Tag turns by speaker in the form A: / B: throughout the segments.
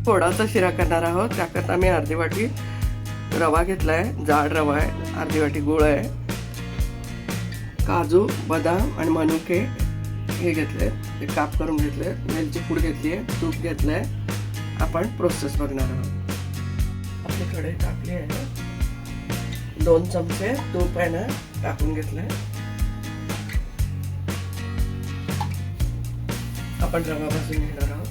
A: फोडाचा शिरा करणार आहोत. त्याकरता मी अर्धी वाटी रवा घेतलाय, जाड रवा आहे, अर्धी वाटी गूळ आहे, काजू, बदाम आणि मनुके हे घेतले, ते काप करून घेतले, वेलची पूड घेतली आहे, तूप घेतलंय. आपण प्रोसेस बघणार आहोत. आपली कढई टाकली आहे, 2 चमचे तूप आहे ना टाकून घेतलंय. आपण रवा भाजून घेणार आहोत.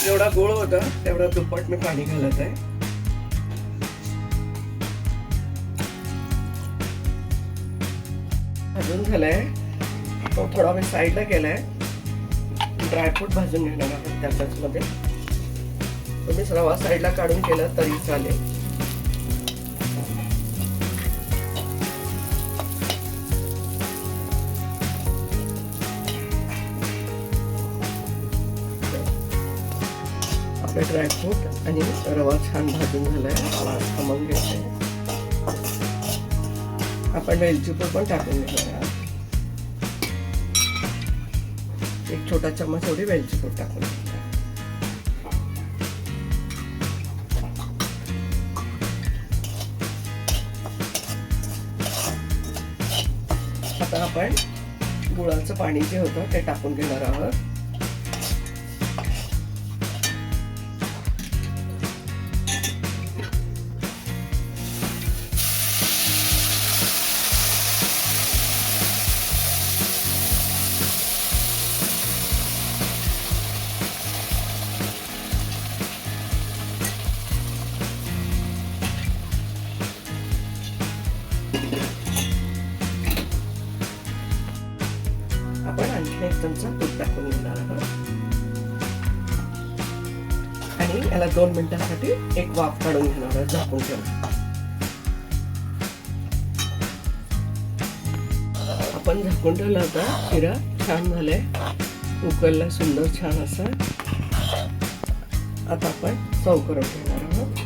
A: जेवढा गोळ होता तेवढा दुप्पट मी पाणी घालत आहे. भाजून झालाय, तो थोडा मी साईडला केलाय. ड्रायफ्रूट भाजून घेणार आहोत त्याच्याच मध्ये. तुम्ही रवा साईडला काढून केलं तरी चालेल. आपले ड्रायफ्रूट आणि रवा छान भाजून झालाय. खमंग घ्यायचंय. आपण वेलची पूड पण टाकून घेणार आहोत. 1 छोटा चम्मच एवढी वेलची पूड टाकून घेणार. आता आपण गुळाचं पाणी जे होतं ते टाकून घेणार आहोत. आपण आणखी 1 चमचा तूप टाकून घेणार आहोत आणि याला 2 मिनिटांसाठी एक वाफ काढून घेणार आहोत झाकून ठेवून. आपण झाकून ठेवला होता. शिरा छान झालाय, उकळला सुंदर छान असा. आता आपण सर्व करून घेणार आहोत.